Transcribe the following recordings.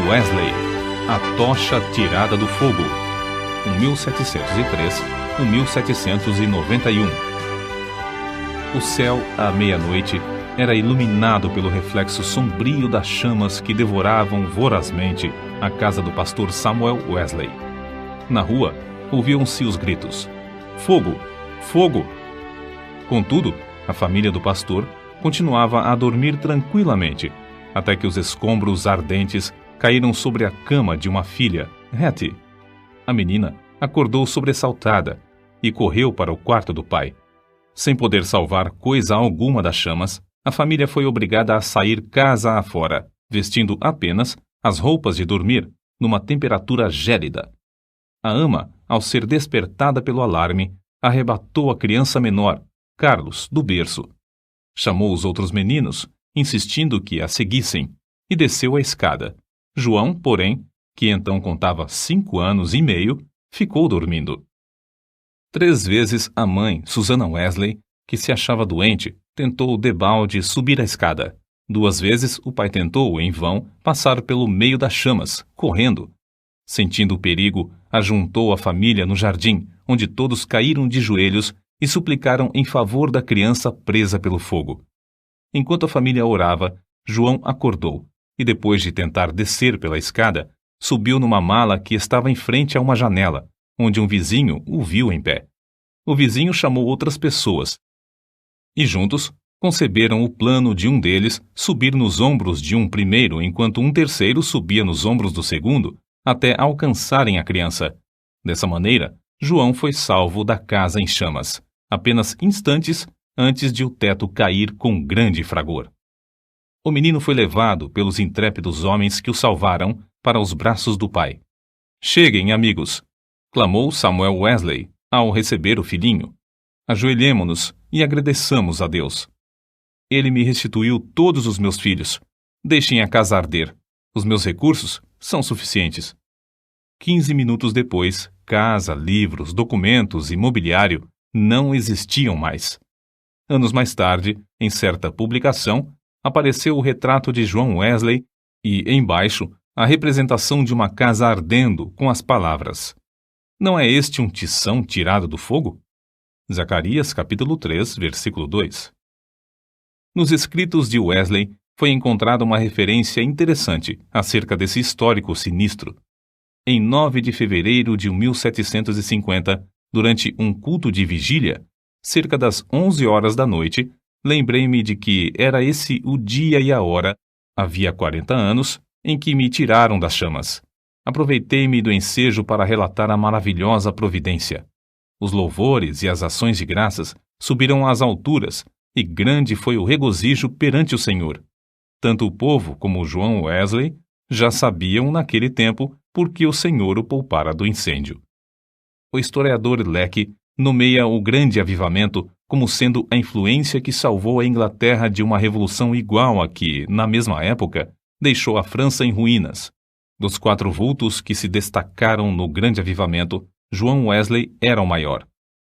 Wesley, A Tocha Tirada do Fogo, 1703-1791. O céu, à meia-noite, era iluminado pelo reflexo sombrio das chamas que devoravam vorazmente a casa do pastor Samuel Wesley. Na rua, ouviam-se os gritos: "Fogo! Fogo!" Contudo, a família do pastor continuava a dormir tranquilamente, até que os escombros ardentes caíram sobre a cama de uma filha, Hattie. A menina acordou sobressaltada e correu para o quarto do pai. Sem poder salvar coisa alguma das chamas, a família foi obrigada a sair casa afora, vestindo apenas as roupas de dormir, numa temperatura gélida. A ama, ao ser despertada pelo alarme, arrebatou a criança menor, Carlos, do berço. Chamou os outros meninos, insistindo que a seguissem, e desceu a escada. João, porém, que então contava 5 anos e meio, ficou dormindo. 3 vezes a mãe, Susana Wesley, que se achava doente, tentou debalde subir a escada. 2 vezes o pai tentou, em vão, passar pelo meio das chamas, correndo. Sentindo o perigo, ajuntou a família no jardim, onde todos caíram de joelhos e suplicaram em favor da criança presa pelo fogo. Enquanto a família orava, João acordou e, depois de tentar descer pela escada, subiu numa mala que estava em frente a uma janela, onde um vizinho o viu em pé. O vizinho chamou outras pessoas e juntos conceberam o plano de um deles subir nos ombros de um primeiro enquanto um terceiro subia nos ombros do segundo até alcançarem a criança. Dessa maneira, João foi salvo da casa em chamas, apenas instantes antes de o teto cair com grande fragor. O menino foi levado pelos intrépidos homens que o salvaram para os braços do pai. "Cheguem, amigos!" clamou Samuel Wesley ao receber o filhinho. "Ajoelhemo-nos e agradeçamos a Deus. Ele me restituiu todos os meus filhos. Deixem a casa arder. Os meus recursos são suficientes." 15 minutos depois, casa, livros, documentos e mobiliário não existiam mais. Anos mais tarde, em certa publicação, apareceu o retrato de João Wesley e, embaixo, a representação de uma casa ardendo com as palavras: "Não é este um tição tirado do fogo?" Zacarias capítulo 3, versículo 2. Nos escritos de Wesley foi encontrada uma referência interessante acerca desse histórico sinistro. Em 9 de fevereiro de 1750, durante um culto de vigília, cerca das 11 horas da noite, lembrei-me de que era esse o dia e a hora, havia 40 anos, em que me tiraram das chamas. Aproveitei-me do ensejo para relatar a maravilhosa providência. Os louvores e as ações de graças subiram às alturas, e grande foi o regozijo perante o Senhor. Tanto o povo como João Wesley já sabiam naquele tempo por que o Senhor o poupara do incêndio. O historiador Lecky nomeia o grande avivamento como sendo a influência que salvou a Inglaterra de uma revolução igual a que, na mesma época, deixou a França em ruínas. Dos 4 vultos que se destacaram no grande avivamento, João Wesley era o maior.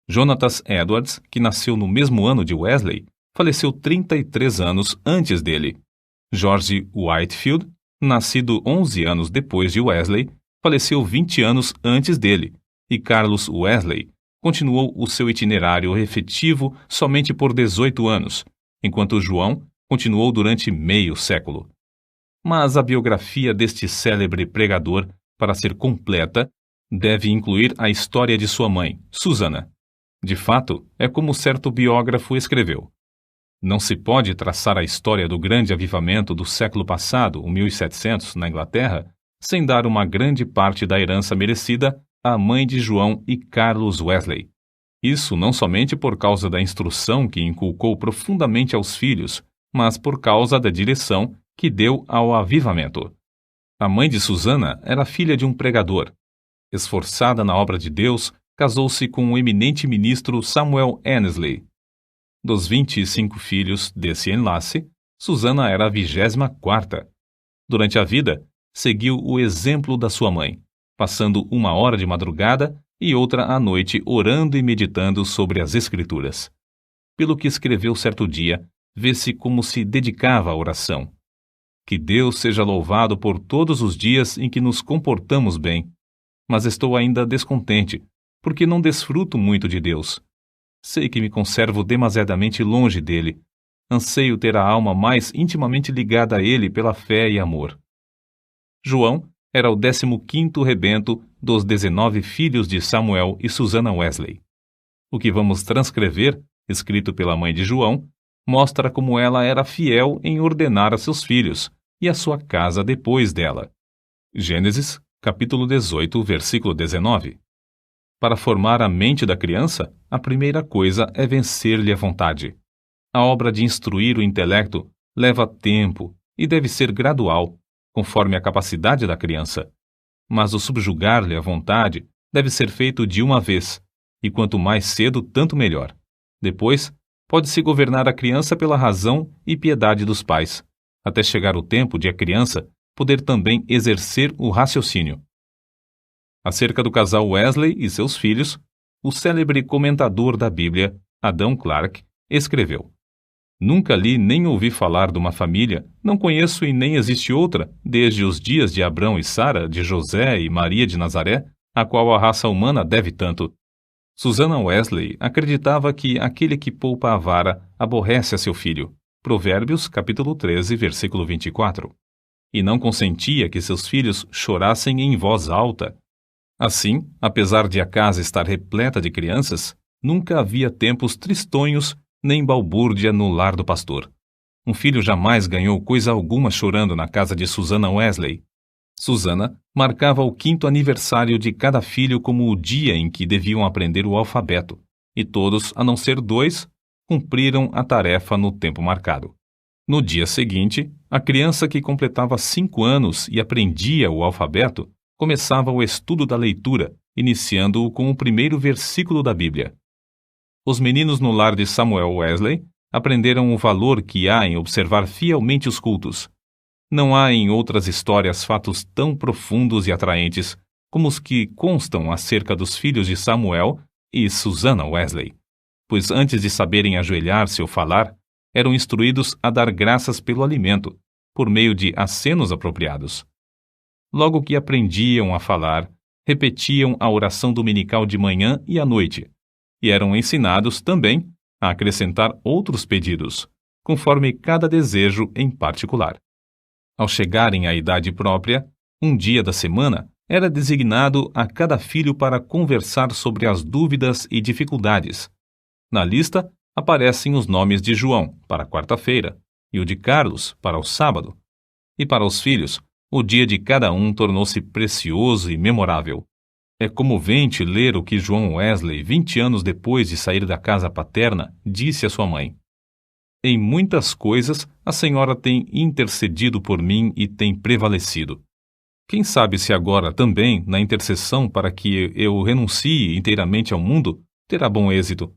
Jonatas Edwards, que nasceu no mesmo ano de Wesley, faleceu 33 anos antes dele. George Whitefield, nascido 11 anos depois de Wesley, faleceu 20 anos antes dele, e Carlos Wesley continuou o seu itinerário efetivo somente por 18 anos, enquanto João continuou durante meio século. Mas a biografia deste célebre pregador, para ser completa, deve incluir a história de sua mãe, Susana. De fato, é como certo biógrafo escreveu: "Não se pode traçar a história do grande avivamento do século passado, o 1700, na Inglaterra, sem dar uma grande parte da herança merecida à mãe de João e Carlos Wesley. Isso não somente por causa da instrução que inculcou profundamente aos filhos, mas por causa da direção que deu ao avivamento. A mãe de Susana era filha de um pregador. Esforçada na obra de Deus, casou-se com o eminente ministro Samuel Annesley. Dos 25 filhos desse enlace, Susana era a 24ª. Durante a vida, seguiu o exemplo da sua mãe, passando 1 hora de madrugada e outra à noite orando e meditando sobre as Escrituras. Pelo que escreveu certo dia, vê-se como se dedicava à oração. Que Deus seja louvado por todos os dias em que nos comportamos bem. Mas estou ainda descontente, porque não desfruto muito de Deus. Sei que me conservo demasiadamente longe dele. Anseio ter a alma mais intimamente ligada a ele pela fé e amor. João era o 15º rebento dos 19 filhos de Samuel e Susannah Wesley. O que vamos transcrever, escrito pela mãe de João, mostra como ela era fiel em ordenar a seus filhos e a sua casa depois dela. Gênesis, capítulo 18, versículo 19. Para formar a mente da criança, a primeira coisa é vencer-lhe a vontade. A obra de instruir o intelecto leva tempo e deve ser gradual, conforme a capacidade da criança. Mas o subjugar-lhe a vontade deve ser feito de uma vez, e quanto mais cedo, tanto melhor. Depois, pode-se governar a criança pela razão e piedade dos pais, até chegar o tempo de a criança poder também exercer o raciocínio. Acerca do casal Wesley e seus filhos, o célebre comentador da Bíblia, Adam Clarke, escreveu: Nunca li nem ouvi falar de uma família, não conheço e nem existe outra, desde os dias de Abrão e Sara, de José e Maria de Nazaré, a qual a raça humana deve tanto. Susannah Wesley acreditava que aquele que poupa a vara aborrece a seu filho. Provérbios, capítulo 13, versículo 24. E não consentia que seus filhos chorassem em voz alta. Assim, apesar de a casa estar repleta de crianças, nunca havia tempos tristonhos nem balbúrdia no lar do pastor. Um filho jamais ganhou coisa alguma chorando na casa de Susannah Wesley. Susannah marcava o 5º aniversário de cada filho como o dia em que deviam aprender o alfabeto, e todos, a não ser 2, cumpriram a tarefa no tempo marcado. No dia seguinte, a criança que completava 5 anos e aprendia o alfabeto começava o estudo da leitura, iniciando-o com o primeiro versículo da Bíblia. Os meninos no lar de Samuel Wesley aprenderam o valor que há em observar fielmente os cultos. Não há em outras histórias fatos tão profundos e atraentes como os que constam acerca dos filhos de Samuel e Susannah Wesley, pois antes de saberem ajoelhar-se ou falar, eram instruídos a dar graças pelo alimento, por meio de acenos apropriados. Logo que aprendiam a falar, repetiam a oração dominical de manhã e à noite, e eram ensinados também a acrescentar outros pedidos, conforme cada desejo em particular. Ao chegarem à idade própria, um dia da semana era designado a cada filho para conversar sobre as dúvidas e dificuldades. Na lista aparecem os nomes de João, para a quarta-feira, e o de Carlos, para o sábado. E para os filhos, o dia de cada um tornou-se precioso e memorável. É comovente ler o que João Wesley, 20 anos depois de sair da casa paterna, disse à sua mãe: Em muitas coisas, a senhora tem intercedido por mim e tem prevalecido. Quem sabe se agora também, na intercessão para que eu renuncie inteiramente ao mundo, terá bom êxito.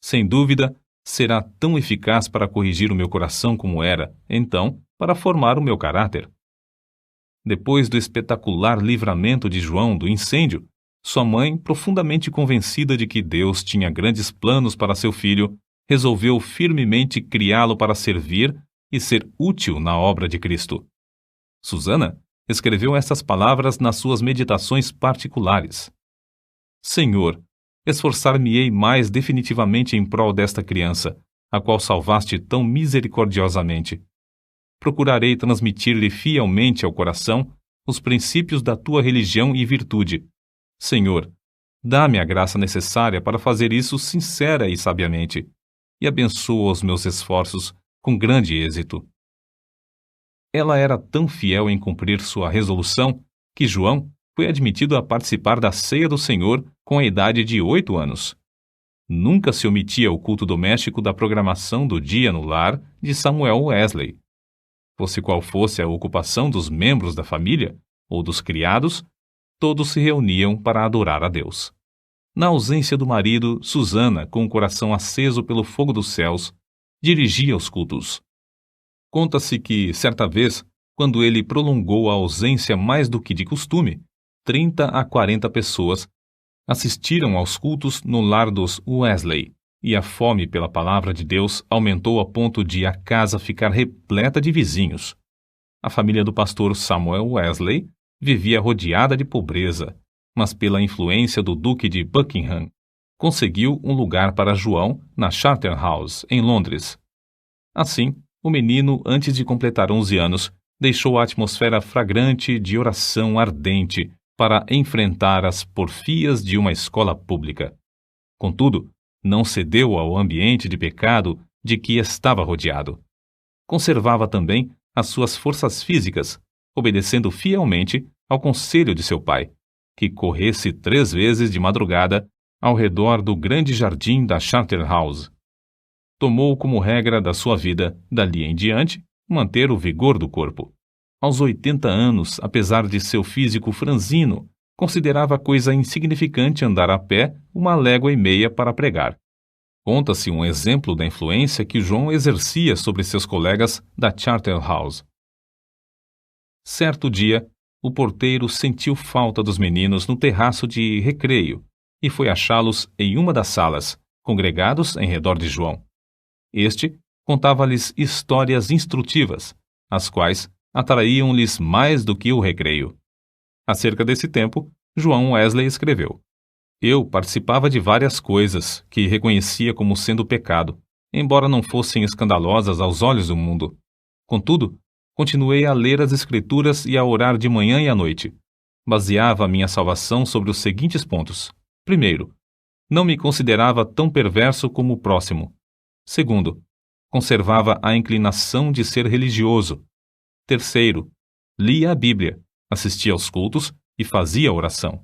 Sem dúvida, será tão eficaz para corrigir o meu coração como era, então, para formar o meu caráter. Depois do espetacular livramento de João do incêndio, sua mãe, profundamente convencida de que Deus tinha grandes planos para seu filho, resolveu firmemente criá-lo para servir e ser útil na obra de Cristo. Susannah escreveu estas palavras nas suas meditações particulares: Senhor, esforçar-me-ei mais definitivamente em prol desta criança, a qual salvaste tão misericordiosamente. Procurarei transmitir-lhe fielmente ao coração os princípios da tua religião e virtude. Senhor, dá-me a graça necessária para fazer isso sincera e sabiamente, e abençoa os meus esforços com grande êxito. Ela era tão fiel em cumprir sua resolução que João foi admitido a participar da ceia do Senhor com a idade de 8 anos. Nunca se omitia o culto doméstico da programação do dia no lar de Samuel Wesley. Fosse qual fosse a ocupação dos membros da família ou dos criados, todos se reuniam para adorar a Deus. Na ausência do marido, Susannah, com o coração aceso pelo fogo dos céus, dirigia os cultos. Conta-se que, certa vez, quando ele prolongou a ausência mais do que de costume, 30 a 40 pessoas assistiram aos cultos no lar dos Wesley, e a fome pela palavra de Deus aumentou a ponto de a casa ficar repleta de vizinhos. A família do pastor Samuel Wesley vivia rodeada de pobreza, mas pela influência do Duque de Buckingham, conseguiu um lugar para João na Charterhouse, em Londres. Assim, o menino, antes de completar 11 anos, deixou a atmosfera fragrante de oração ardente para enfrentar as porfias de uma escola pública. Contudo, não cedeu ao ambiente de pecado de que estava rodeado. Conservava também as suas forças físicas, obedecendo fielmente ao conselho de seu pai, que corresse 3 vezes de madrugada ao redor do grande jardim da Charterhouse. Tomou como regra da sua vida, dali em diante, manter o vigor do corpo. Aos 80 anos, apesar de seu físico franzino, considerava coisa insignificante andar a pé 1,5 léguas para pregar. Conta-se um exemplo da influência que João exercia sobre seus colegas da Charterhouse. Certo dia, o porteiro sentiu falta dos meninos no terraço de recreio e foi achá-los em uma das salas, congregados em redor de João. Este contava-lhes histórias instrutivas, as quais atraíam-lhes mais do que o recreio. Acerca desse tempo, João Wesley escreveu: Eu participava de várias coisas que reconhecia como sendo pecado, embora não fossem escandalosas aos olhos do mundo. Contudo, continuei a ler as Escrituras e a orar de manhã e à noite. Baseava a minha salvação sobre os seguintes pontos. Primeiro, não me considerava tão perverso como o próximo. Segundo, conservava a inclinação de ser religioso. Terceiro, lia a Bíblia, assistia aos cultos e fazia oração.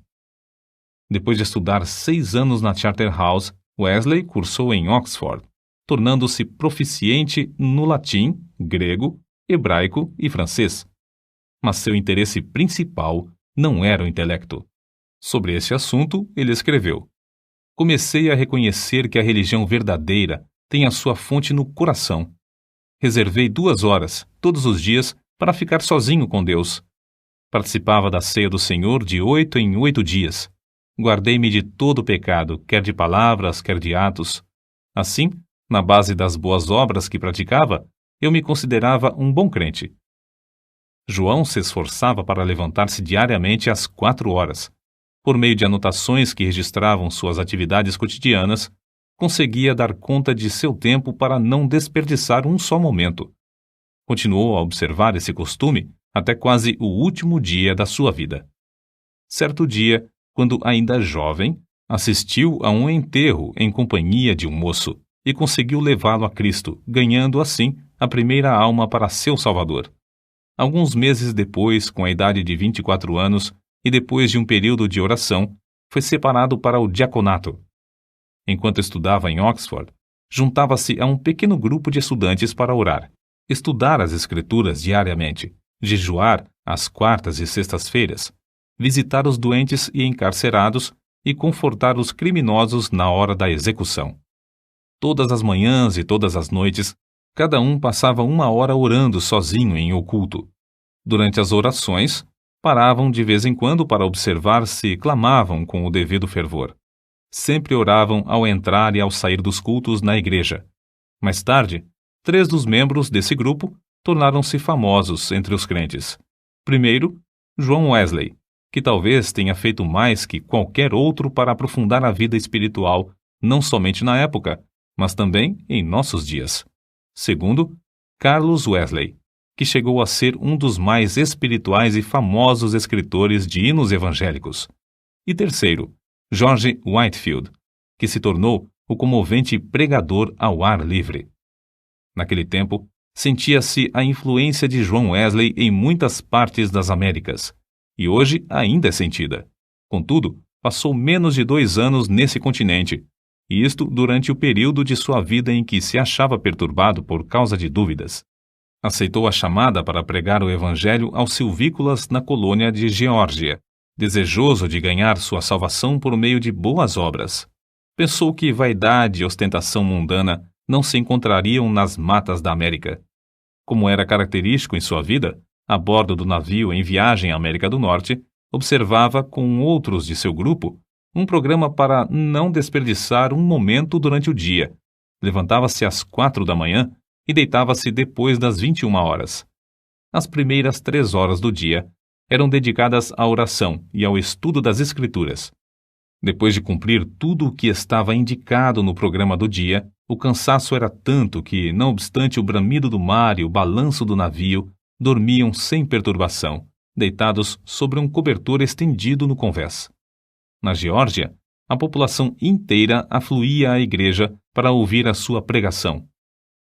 Depois de estudar 6 anos na Charterhouse, Wesley cursou em Oxford, tornando-se proficiente no latim, grego, hebraico e francês. Mas seu interesse principal não era o intelecto. Sobre esse assunto, ele escreveu: Comecei a reconhecer que a religião verdadeira tem a sua fonte no coração. Reservei 2 horas, todos os dias, para ficar sozinho com Deus. Participava da ceia do Senhor de 8 em 8 dias. Guardei-me de todo pecado, quer de palavras, quer de atos. Assim, na base das boas obras que praticava, eu me considerava um bom crente. João se esforçava para levantar-se diariamente às 4 horas. Por meio de anotações que registravam suas atividades cotidianas, conseguia dar conta de seu tempo para não desperdiçar um só momento. Continuou a observar esse costume até quase o último dia da sua vida. Certo dia, quando ainda jovem, assistiu a um enterro em companhia de um moço e conseguiu levá-lo a Cristo, ganhando assim a primeira alma para seu Salvador. Alguns meses depois, com a idade de 24 anos, e depois de um período de oração, foi separado para o diaconato. Enquanto estudava em Oxford, juntava-se a um pequeno grupo de estudantes para orar, estudar as Escrituras diariamente, jejuar às quartas e sextas-feiras, visitar os doentes e encarcerados e confortar os criminosos na hora da execução. Todas as manhãs e todas as noites, cada um passava 1 hora orando sozinho em oculto. Durante as orações, paravam de vez em quando para observar se clamavam com o devido fervor. Sempre oravam ao entrar e ao sair dos cultos na igreja. Mais tarde, 3 dos membros desse grupo tornaram-se famosos entre os crentes. Primeiro, João Wesley, que talvez tenha feito mais que qualquer outro para aprofundar a vida espiritual, não somente na época, mas também em nossos dias. Segundo, Carlos Wesley, que chegou a ser um dos mais espirituais e famosos escritores de hinos evangélicos. E terceiro, George Whitefield, que se tornou o comovente pregador ao ar livre. Naquele tempo, sentia-se a influência de João Wesley em muitas partes das Américas, e hoje ainda é sentida. Contudo, passou menos de 2 anos nesse continente, e isto durante o período de sua vida em que se achava perturbado por causa de dúvidas. Aceitou a chamada para pregar o evangelho aos silvícolas na colônia de Geórgia, desejoso de ganhar sua salvação por meio de boas obras. Pensou que vaidade e ostentação mundana não se encontrariam nas matas da América. Como era característico em sua vida, a bordo do navio em viagem à América do Norte, observava com outros de seu grupo um programa para não desperdiçar um momento durante o dia. Levantava-se às 4 da manhã e deitava-se depois das 21 horas. As primeiras 3 horas do dia eram dedicadas à oração e ao estudo das Escrituras. Depois de cumprir tudo o que estava indicado no programa do dia, o cansaço era tanto que, não obstante o bramido do mar e o balanço do navio, dormiam sem perturbação, deitados sobre um cobertor estendido no convés. Na Geórgia, a população inteira afluía à igreja para ouvir a sua pregação.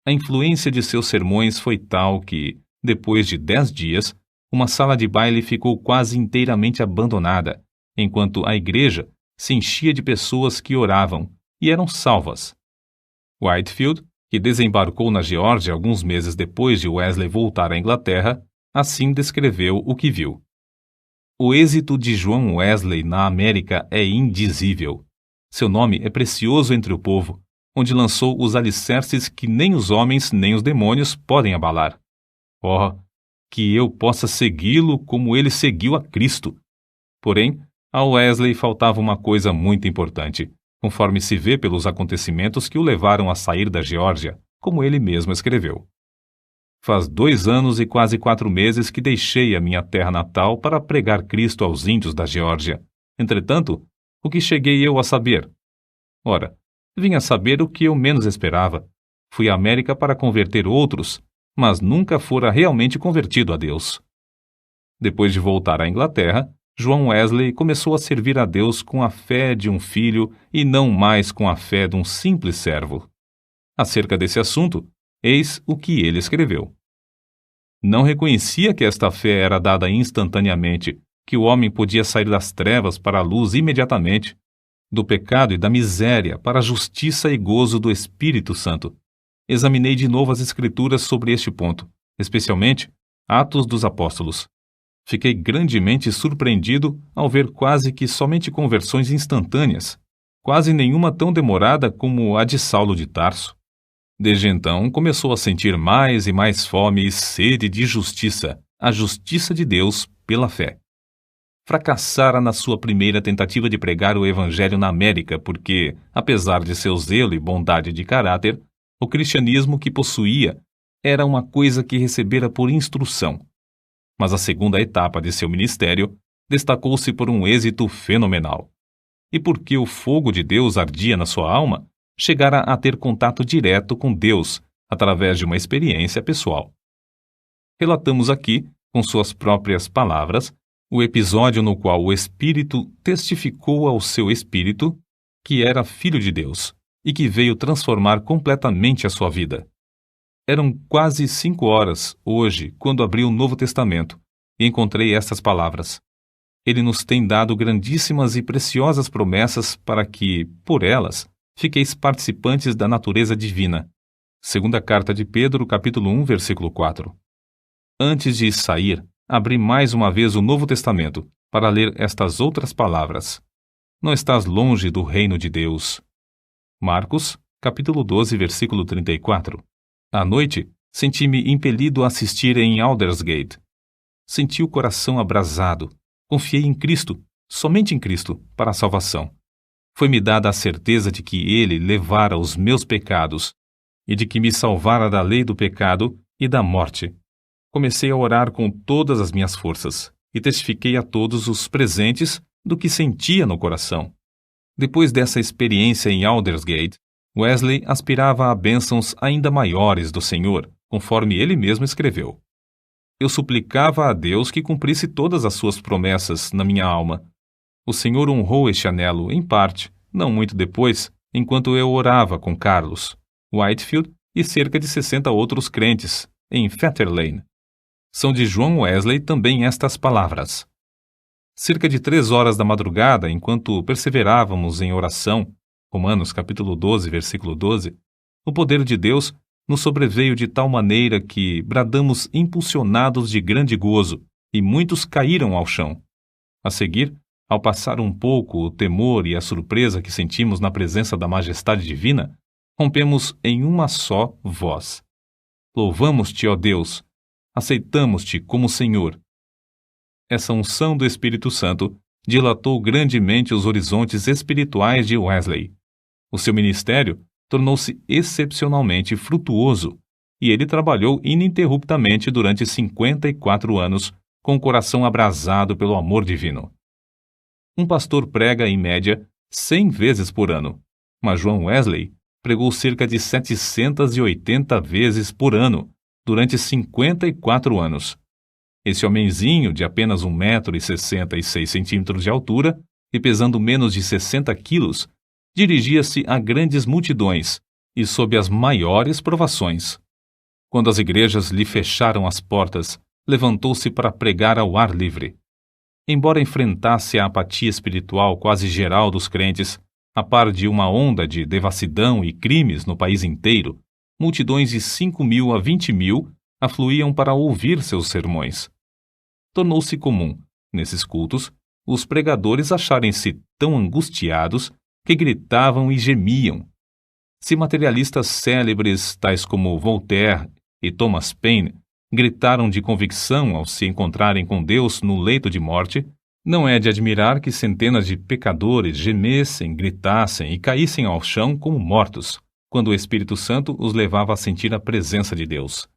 A influência de seus sermões foi tal que, depois de 10 dias, uma sala de baile ficou quase inteiramente abandonada, enquanto a igreja se enchia de pessoas que oravam e eram salvas. Whitefield, que desembarcou na Geórgia alguns meses depois de Wesley voltar à Inglaterra, assim descreveu o que viu. O êxito de João Wesley na América é indizível. Seu nome é precioso entre o povo, onde lançou os alicerces que nem os homens nem os demônios podem abalar. Oh, que eu possa segui-lo como ele seguiu a Cristo! Porém, a Wesley faltava uma coisa muito importante, conforme se vê pelos acontecimentos que o levaram a sair da Geórgia, como ele mesmo escreveu. Faz 2 anos e quase 4 meses que deixei a minha terra natal para pregar Cristo aos índios da Geórgia. Entretanto, o que cheguei eu a saber? Ora, vim a saber o que eu menos esperava. Fui à América para converter outros, mas nunca fora realmente convertido a Deus. Depois de voltar à Inglaterra, João Wesley começou a servir a Deus com a fé de um filho e não mais com a fé de um simples servo. Acerca desse assunto, eis o que ele escreveu. Não reconhecia que esta fé era dada instantaneamente, que o homem podia sair das trevas para a luz imediatamente, do pecado e da miséria para a justiça e gozo do Espírito Santo. Examinei de novo as Escrituras sobre este ponto, especialmente Atos dos Apóstolos. Fiquei grandemente surpreendido ao ver quase que somente conversões instantâneas, quase nenhuma tão demorada como a de Saulo de Tarso. Desde então, começou a sentir mais e mais fome e sede de justiça, a justiça de Deus pela fé. Fracassara na sua primeira tentativa de pregar o Evangelho na América porque, apesar de seu zelo e bondade de caráter, o cristianismo que possuía era uma coisa que recebera por instrução. Mas a segunda etapa de seu ministério destacou-se por um êxito fenomenal. E porque o fogo de Deus ardia na sua alma, chegara a ter contato direto com Deus através de uma experiência pessoal. Relatamos aqui, com suas próprias palavras, o episódio no qual o Espírito testificou ao seu espírito que era filho de Deus e que veio transformar completamente a sua vida. Eram quase 5 horas, hoje, quando abri o Novo Testamento e encontrei estas palavras. Ele nos tem dado grandíssimas e preciosas promessas para que, por elas, fiqueis participantes da natureza divina. Segunda carta de Pedro, capítulo 1, versículo 4. Antes de sair, abri mais uma vez o Novo Testamento para ler estas outras palavras. Não estás longe do reino de Deus. Marcos, capítulo 12, versículo 34. À noite, senti-me impelido a assistir em Aldersgate. Senti o coração abrasado. Confiei em Cristo, somente em Cristo, para a salvação. Foi-me dada a certeza de que Ele levara os meus pecados e de que me salvara da lei do pecado e da morte. Comecei a orar com todas as minhas forças e testifiquei a todos os presentes do que sentia no coração. Depois dessa experiência em Aldersgate, Wesley aspirava a bênçãos ainda maiores do Senhor, conforme ele mesmo escreveu. Eu suplicava a Deus que cumprisse todas as suas promessas na minha alma. O Senhor honrou este anelo, em parte, não muito depois, enquanto eu orava com Carlos, Whitefield e cerca de 60 outros crentes, em Fetter Lane. São de João Wesley também estas palavras. Cerca de 3 horas da madrugada, enquanto perseverávamos em oração, Romanos capítulo 12, versículo 12, o poder de Deus nos sobreveio de tal maneira que bradamos impulsionados de grande gozo, e muitos caíram ao chão. A seguir, ao passar um pouco o temor e a surpresa que sentimos na presença da majestade divina, rompemos em uma só voz. Louvamos-te, ó Deus! Aceitamos-te como Senhor. Essa unção do Espírito Santo dilatou grandemente os horizontes espirituais de Wesley. O seu ministério tornou-se excepcionalmente frutuoso, e ele trabalhou ininterruptamente durante 54 anos, com o coração abrasado pelo amor divino. Um pastor prega, em média, 100 vezes por ano, mas João Wesley pregou cerca de 780 vezes por ano, durante 54 anos. Esse homenzinho de apenas 1,66 m de altura e pesando menos de 60 quilos, dirigia-se a grandes multidões e sob as maiores provações. Quando as igrejas lhe fecharam as portas, levantou-se para pregar ao ar livre. Embora enfrentasse a apatia espiritual quase geral dos crentes, a par de uma onda de devassidão e crimes no país inteiro, multidões de 5.000 a 20.000 afluíam para ouvir seus sermões. Tornou-se comum, nesses cultos, os pregadores acharem-se tão angustiados que gritavam e gemiam. Se materialistas célebres, tais como Voltaire e Thomas Paine, gritaram de convicção ao se encontrarem com Deus no leito de morte, não é de admirar que centenas de pecadores gemessem, gritassem e caíssem ao chão como mortos, quando o Espírito Santo os levava a sentir a presença de Deus.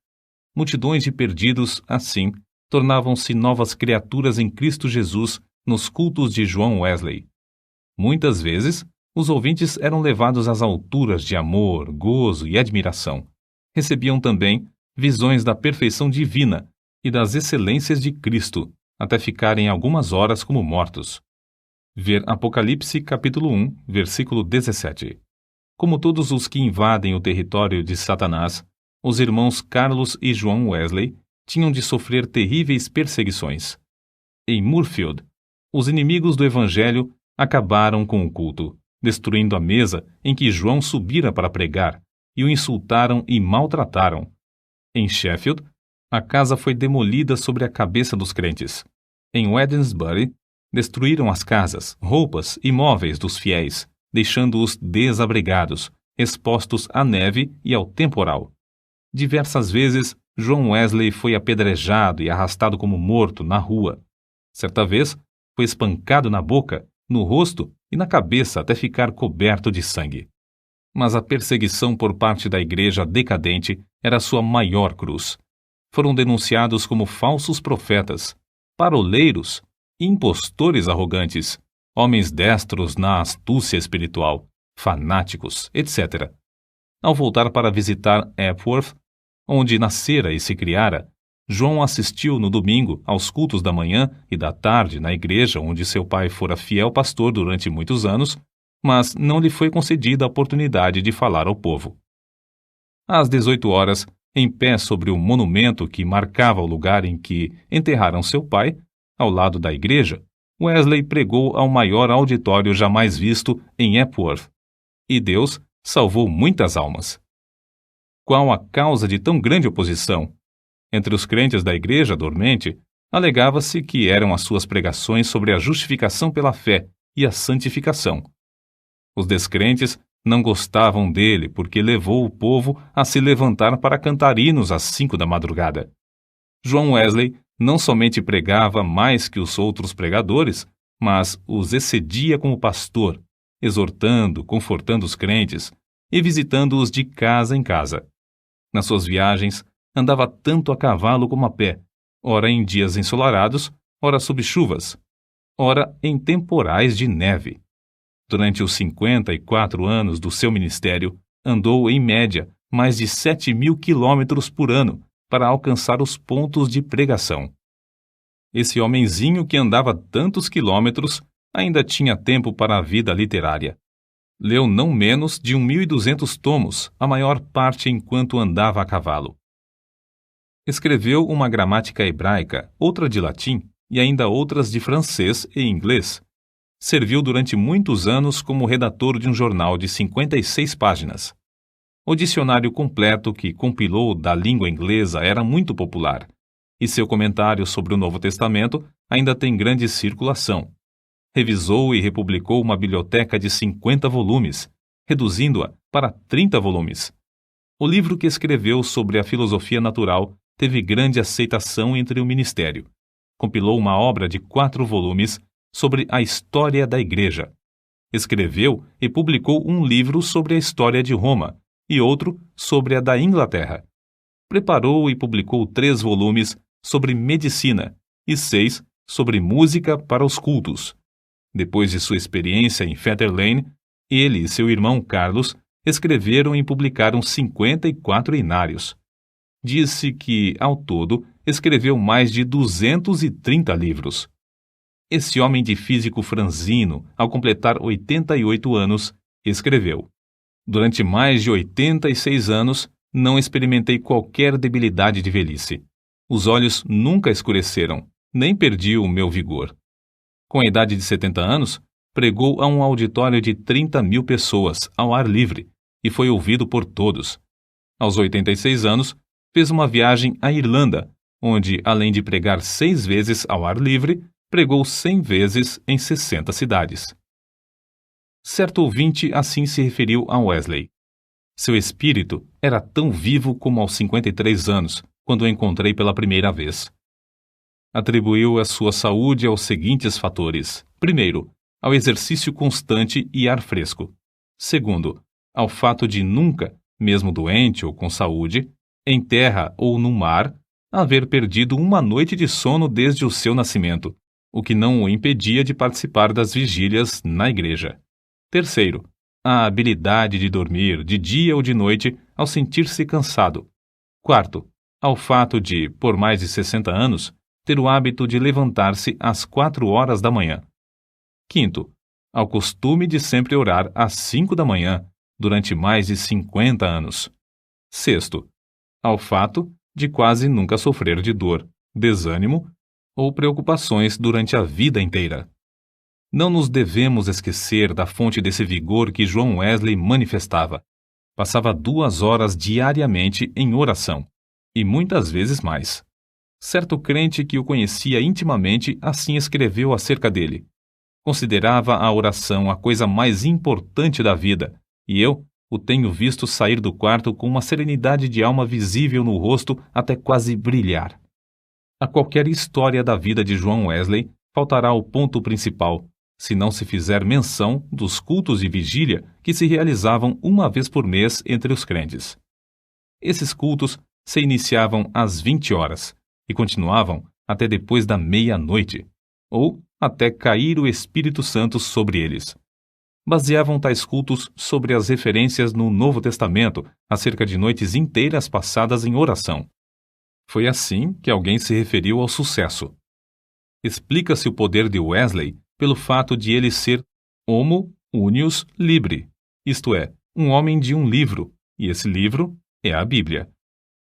Multidões de perdidos, assim, tornavam-se novas criaturas em Cristo Jesus nos cultos de João Wesley. Muitas vezes, os ouvintes eram levados às alturas de amor, gozo e admiração. Recebiam também visões da perfeição divina e das excelências de Cristo, até ficarem algumas horas como mortos. Ver Apocalipse capítulo 1, versículo 17. Como todos os que invadem o território de Satanás, os irmãos Carlos e João Wesley tinham de sofrer terríveis perseguições. Em Moorfield, os inimigos do Evangelho acabaram com o culto, destruindo a mesa em que João subira para pregar, e o insultaram e maltrataram. Em Sheffield, a casa foi demolida sobre a cabeça dos crentes. Em Wednesbury, destruíram as casas, roupas e móveis dos fiéis, deixando-os desabrigados, expostos à neve e ao temporal. Diversas vezes, João Wesley foi apedrejado e arrastado como morto na rua. Certa vez, foi espancado na boca, no rosto e na cabeça até ficar coberto de sangue. Mas a perseguição por parte da igreja decadente era sua maior cruz. Foram denunciados como falsos profetas, paroleiros, impostores arrogantes, homens destros na astúcia espiritual, fanáticos, etc. Ao voltar para visitar Epworth, onde nascera e se criara, João assistiu no domingo aos cultos da manhã e da tarde na igreja onde seu pai fora fiel pastor durante muitos anos, mas não lhe foi concedida a oportunidade de falar ao povo. Às 18 horas, em pé sobre o monumento que marcava o lugar em que enterraram seu pai, ao lado da igreja, Wesley pregou ao maior auditório jamais visto em Epworth, e Deus salvou muitas almas. Qual a causa de tão grande oposição? Entre os crentes da igreja dormente, alegava-se que eram as suas pregações sobre a justificação pela fé e a santificação. Os descrentes não gostavam dele porque levou o povo a se levantar para cantar hinos às 5 da madrugada. João Wesley não somente pregava mais que os outros pregadores, mas os excedia como pastor, exortando, confortando os crentes e visitando-os de casa em casa. Nas suas viagens, andava tanto a cavalo como a pé, ora em dias ensolarados, ora sob chuvas, ora em temporais de neve. Durante os 54 anos do seu ministério, andou, em média, mais de 7.000 quilômetros por ano para alcançar os pontos de pregação. Esse homenzinho que andava tantos quilômetros ainda tinha tempo para a vida literária. Leu não menos de 1.200 tomos, a maior parte enquanto andava a cavalo. Escreveu uma gramática hebraica, outra de latim e ainda outras de francês e inglês. Serviu durante muitos anos como redator de um jornal de 56 páginas. O dicionário completo que compilou da língua inglesa era muito popular, e seu comentário sobre o Novo Testamento ainda tem grande circulação. Revisou e republicou uma biblioteca de 50 volumes, reduzindo-a para 30 volumes. O livro que escreveu sobre a filosofia natural teve grande aceitação entre o ministério. Compilou uma obra de 4 volumes sobre a história da Igreja. Escreveu e publicou um livro sobre a história de Roma e outro sobre a da Inglaterra. preparou e publicou 3 volumes sobre medicina e 6 sobre música para os cultos. Depois de sua experiência em Fetter Lane, ele e seu irmão Carlos escreveram e publicaram 54 inários. Disse que, ao todo, escreveu mais de 230 livros. Esse homem de físico franzino, ao completar 88 anos, escreveu: "Durante mais de 86 anos, não experimentei qualquer debilidade de velhice. Os olhos nunca escureceram, nem perdi o meu vigor." Com a idade de 70 anos, pregou a um auditório de 30.000 pessoas, ao ar livre, e foi ouvido por todos. Aos 86 anos, fez uma viagem à Irlanda, onde, além de pregar 6 vezes ao ar livre, pregou 100 vezes em 60 cidades. Certo ouvinte assim se referiu a Wesley: "Seu espírito era tão vivo como aos 53 anos, quando o encontrei pela primeira vez." Atribuiu a sua saúde aos seguintes fatores: primeiro, ao exercício constante e ar fresco; segundo, ao fato de nunca, mesmo doente ou com saúde, em terra ou no mar, haver perdido uma noite de sono desde o seu nascimento, o que não o impedia de participar das vigílias na igreja. Terceiro, a habilidade de dormir de dia ou de noite ao sentir-se cansado. Quarto, ao fato de, por mais de 60 anos, ter o hábito de levantar-se às 4 horas da manhã. Quinto, ao costume de sempre orar às 5 da manhã, durante mais de 50 anos. Sexto, ao fato de quase nunca sofrer de dor, desânimo ou preocupações durante a vida inteira. Não nos devemos esquecer da fonte desse vigor que John Wesley manifestava. Passava 2 horas diariamente em oração, e muitas vezes mais. Certo crente que o conhecia intimamente assim escreveu acerca dele: "Considerava a oração a coisa mais importante da vida, e eu o tenho visto sair do quarto com uma serenidade de alma visível no rosto até quase brilhar." A qualquer história da vida de John Wesley faltará o ponto principal, se não se fizer menção dos cultos de vigília que se realizavam uma vez por mês entre os crentes. Esses cultos se iniciavam às 20 horas e continuavam até depois da meia-noite, ou até cair o Espírito Santo sobre eles. Baseavam tais cultos sobre as referências no Novo Testamento acerca de noites inteiras passadas em oração. Foi assim que alguém se referiu ao sucesso. Explica-se o poder de Wesley pelo fato de ele ser homo unius libri, isto é, um homem de um livro, e esse livro é a Bíblia.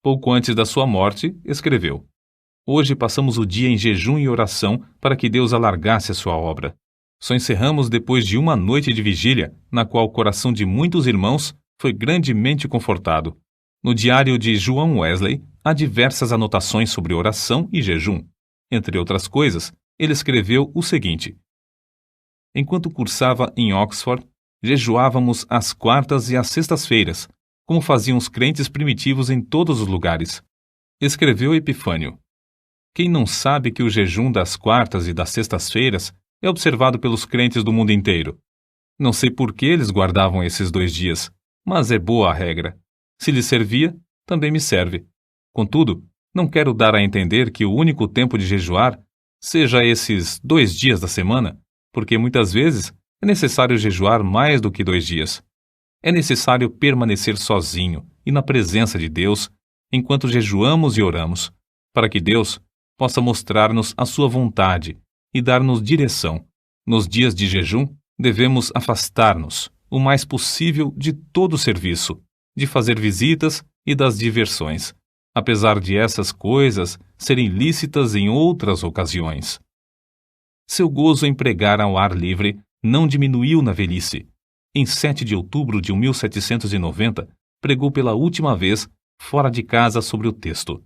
Pouco antes da sua morte, escreveu: "Hoje passamos o dia em jejum e oração para que Deus alargasse a sua obra. Só encerramos depois de uma noite de vigília, na qual o coração de muitos irmãos foi grandemente confortado." No diário de John Wesley, há diversas anotações sobre oração e jejum. Entre outras coisas, ele escreveu o seguinte: "Enquanto cursava em Oxford, jejuávamos às quartas e às sextas-feiras, como faziam os crentes primitivos em todos os lugares." Escreveu Epifânio: "Quem não sabe que o jejum das quartas e das sextas-feiras é observado pelos crentes do mundo inteiro? Não sei por que eles guardavam esses 2 dias, mas é boa a regra. Se lhes servia, também me serve. Contudo, não quero dar a entender que o único tempo de jejuar seja esses 2 dias da semana, porque muitas vezes é necessário jejuar mais do que 2 dias. É necessário permanecer sozinho e na presença de Deus enquanto jejuamos e oramos, para que Deus possa mostrar-nos a sua vontade e dar-nos direção. Nos dias de jejum, devemos afastar-nos o mais possível de todo o serviço, de fazer visitas e das diversões, apesar de essas coisas serem lícitas em outras ocasiões." Seu gozo em pregar ao ar livre não diminuiu na velhice. Em 7 de outubro de 1790, pregou pela última vez fora de casa sobre o texto: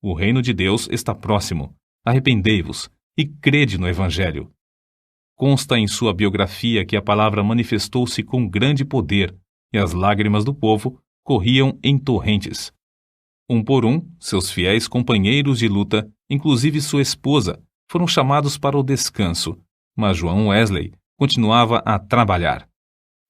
"O reino de Deus está próximo. Arrependei-vos e crede no Evangelho." Consta em sua biografia que a palavra manifestou-se com grande poder e as lágrimas do povo corriam em torrentes. Um por um, seus fiéis companheiros de luta, inclusive sua esposa, foram chamados para o descanso, mas John Wesley continuava a trabalhar.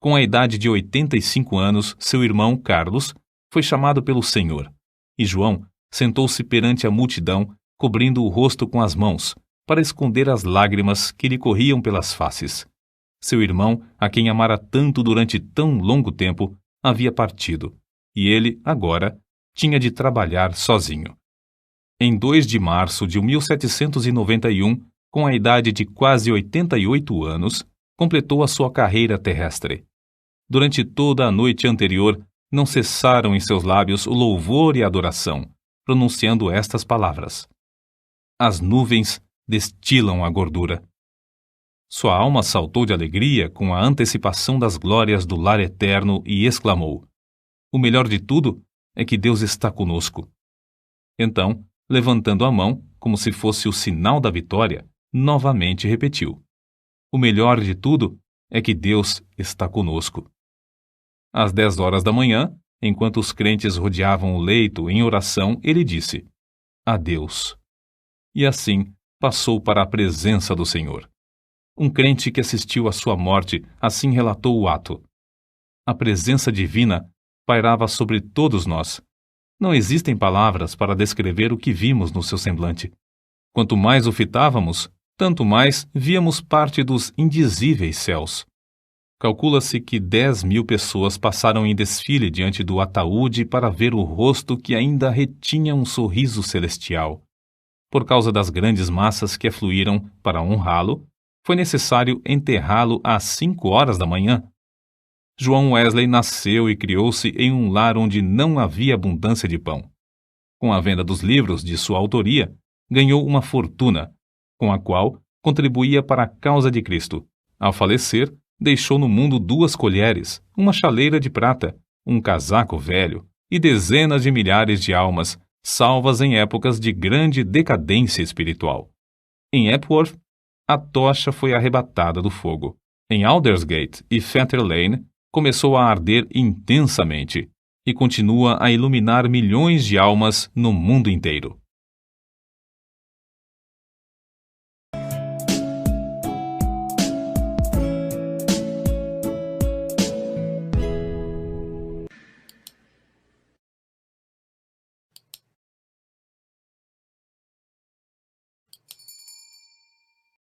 Com a idade de 85 anos, seu irmão Carlos foi chamado pelo Senhor. e João sentou-se perante a multidão, cobrindo o rosto com as mãos, para esconder as lágrimas que lhe corriam pelas faces. Seu irmão, a quem amara tanto durante tão longo tempo, havia partido, e ele, agora, tinha de trabalhar sozinho. Em 2 de março de 1791, com a idade de quase 88 anos, completou a sua carreira terrestre. Durante toda a noite anterior, não cessaram em seus lábios o louvor e a adoração, pronunciando estas palavras: as nuvens destilam a gordura. Sua alma saltou de alegria com a antecipação das glórias do lar eterno e exclamou: o melhor de tudo é que Deus está conosco. Então, levantando a mão, como se fosse o sinal da vitória, novamente repetiu: o melhor de tudo é que Deus está conosco. Às 10 horas da manhã, enquanto os crentes rodeavam o leito em oração, ele disse: adeus. E assim passou para a presença do Senhor. Um crente que assistiu à sua morte assim relatou o ato: a presença divina pairava sobre todos nós. Não existem palavras para descrever o que vimos no seu semblante. Quanto mais o fitávamos, tanto mais víamos parte dos indizíveis céus. Calcula-se que 10.000 pessoas passaram em desfile diante do ataúde para ver o rosto que ainda retinha um sorriso celestial. Por causa das grandes massas que afluíram para honrá-lo, foi necessário enterrá-lo às 5 horas da manhã. João Wesley nasceu e criou-se em um lar onde não havia abundância de pão. Com a venda dos livros de sua autoria, ganhou uma fortuna, com a qual contribuía para a causa de Cristo. Ao falecer, deixou no mundo 2 colheres, uma chaleira de prata, um casaco velho e dezenas de milhares de almas, salvas em épocas de grande decadência espiritual. Em Epworth, a tocha foi arrebatada do fogo. Em Aldersgate e Fetter Lane, começou a arder intensamente e continua a iluminar milhões de almas no mundo inteiro.